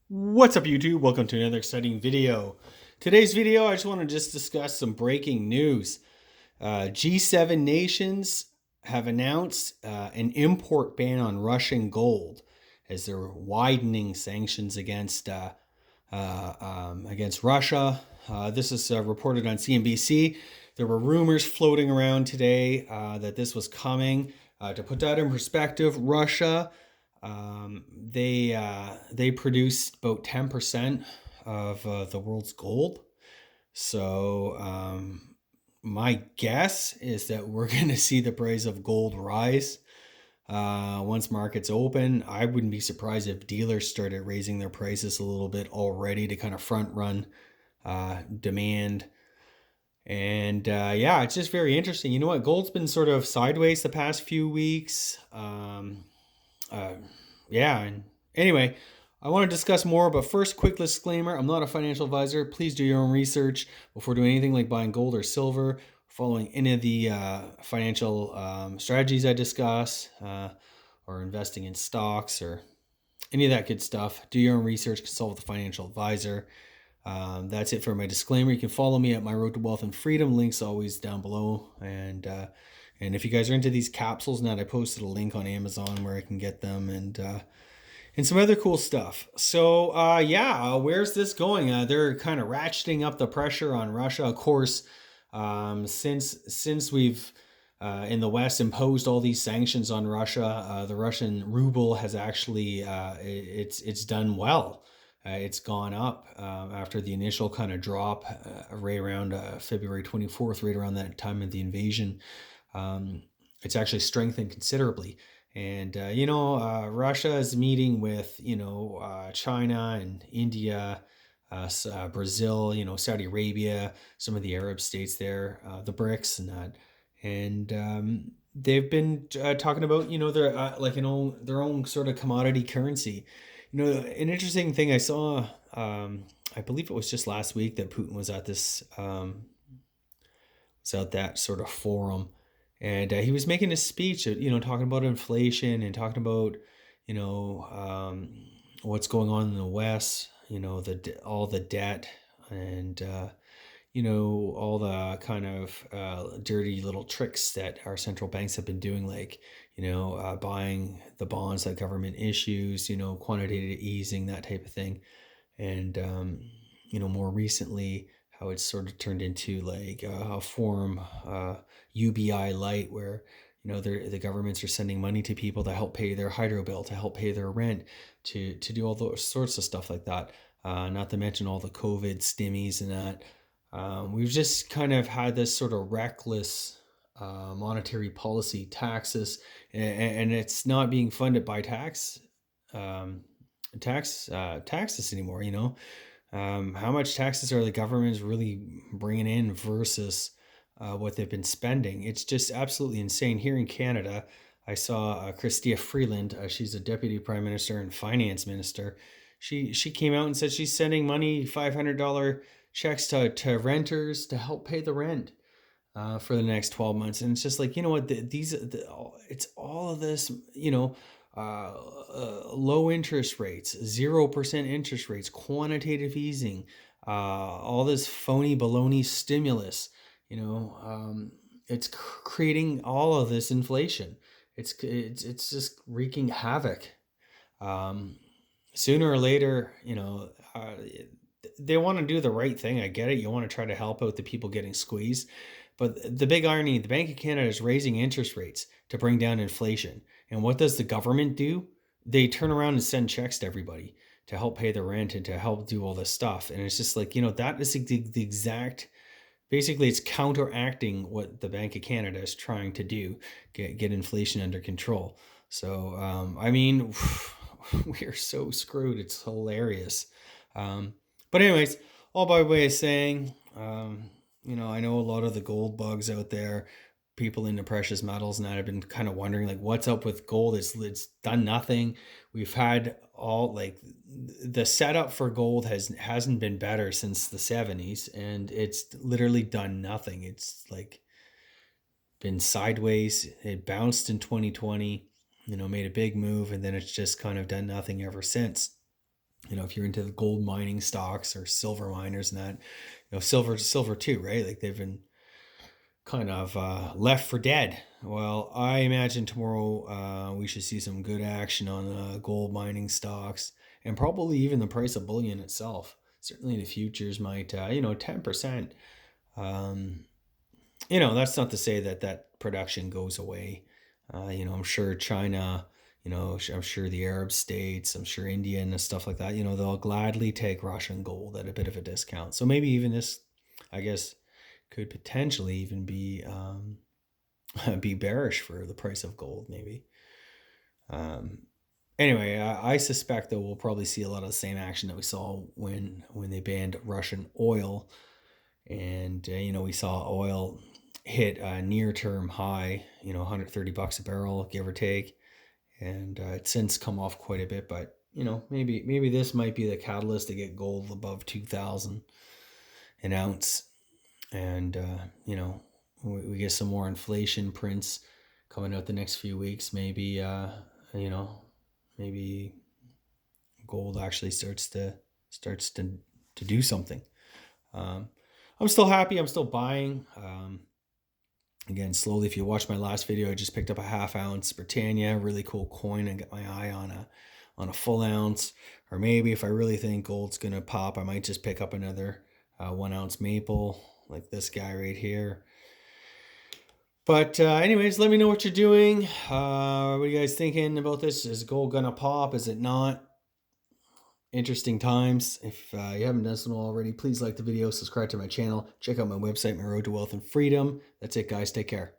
What's up YouTube? Welcome to another exciting video. Today's video, I just want to discuss some breaking news. G7 nations have announced an import ban on Russian gold as they're widening sanctions against Russia. This is reported on CNBC. There were rumors floating around today that this was coming. To put that in perspective, Russia they produce about 10% of the world's gold. So my guess is that we're going to see the price of gold rise once markets open. I wouldn't be surprised if dealers started raising their prices a little bit already to kind of front run demand. And yeah, it's just very interesting. You know what? Gold's been sort of sideways the past few weeks. Uh, yeah, and anyway, I want to discuss more, but first, quick disclaimer: I'm not a financial advisor. Please do your own research before doing anything like buying gold or silver, following any of the financial strategies I discuss, or investing in stocks or any of that good stuff. Do your own research, consult with a financial advisor. That's it for my disclaimer. You can follow me at My Road to Wealth and Freedom. Links always down below. And if you guys are into these capsules now, I posted a link on Amazon where I can get them and some other cool stuff. So yeah, where's this going? They're kind of ratcheting up the pressure on Russia, of course. Since we've in the West imposed all these sanctions on Russia, the Russian ruble has actually it's done well. It's gone up after the initial kind of drop right around February 24th, right around that time of the invasion. It's actually strengthened considerably. And, Russia is meeting with, China and India, Brazil, Saudi Arabia, some of the Arab states there, the BRICS and that. And they've been talking about, their their own sort of commodity currency. An interesting thing I saw, I believe it was just last week that Putin was at was at that sort of forum, and he was making a speech, talking about inflation and talking about, you know, um, what's going on in the West, all the debt and all the kind of dirty little tricks that our central banks have been doing, like, buying the bonds that government issues, quantitative easing, that type of thing. And, more recently, how it's sort of turned into like a form, UBI light, where, the governments are sending money to people to help pay their hydro bill, to help pay their rent, to do all those sorts of stuff like that. Not to mention all the COVID stimmies and that. We've just kind of had this sort of reckless monetary policy, taxes, and it's not being funded by um, taxes anymore. How much taxes are the governments really bringing in versus what they've been spending? It's just absolutely insane. Here in Canada, I saw Chrystia Freeland. She's a deputy prime minister and finance minister. She came out and said she's sending money, $500 checks to renters to help pay the rent for the next 12 months. And it's just like, what, it's all of this, low interest rates, 0% interest rates, quantitative easing, all this phony baloney stimulus, it's creating all of this inflation. It's just wreaking havoc. Um, Sooner or later, they want to do the right thing. I get it. You want to try to help out the people getting squeezed. But the big irony, the Bank of Canada is raising interest rates to bring down inflation. And what does the government do? They turn around and send checks to everybody to help pay the rent and to help do all this stuff. And it's just like, that is the exact, basically, it's counteracting what the Bank of Canada is trying to do, get inflation under control. So, I mean, we are so screwed. It's hilarious. But anyways, all by way of saying, I know a lot of the gold bugs out there, people into precious metals, and that have been kind of wondering, like, what's up with gold? It's done nothing. We've had all, like, the setup for gold hasn't been better since the 70s, and it's literally done nothing. It's like been sideways. It bounced in 2020, made a big move, and then it's just kind of done nothing ever since. if you're into the gold mining stocks or silver miners and that, silver too, right? Like they've been kind of left for dead. Well, I imagine tomorrow we should see some good action on gold mining stocks and probably even the price of bullion itself. Certainly the futures might, 10%. Um, that's not to say that that production goes away. I'm sure China, I'm sure the Arab states, I'm sure India and stuff like that, they'll gladly take Russian gold at a bit of a discount. So maybe even this, I guess, could potentially even be be bearish for the price of gold, maybe. Um, anyway, I suspect that we'll probably see a lot of the same action that we saw when they banned Russian oil, and we saw oil hit a near-term high, $130 a barrel, give or take, and it's since come off quite a bit. But maybe this might be the catalyst to get gold above 2,000 an ounce, and we get some more inflation prints coming out the next few weeks. Maybe maybe gold actually starts to do something. I'm still happy. I'm still buying. Again, slowly. If you watch my last video, I just picked up a ½ ounce Britannia, really cool coin, and got my eye on a full ounce. Or maybe if I really think gold's gonna pop, I might just pick up another 1 ounce maple, like this guy right here. But anyways, let me know what you're doing. What are you guys thinking about this? Is gold gonna pop? Is it not? Interesting times. If you haven't done so already, please like the video, subscribe to my channel, check out my website, My Road to Wealth and Freedom. That's it, guys. Take care.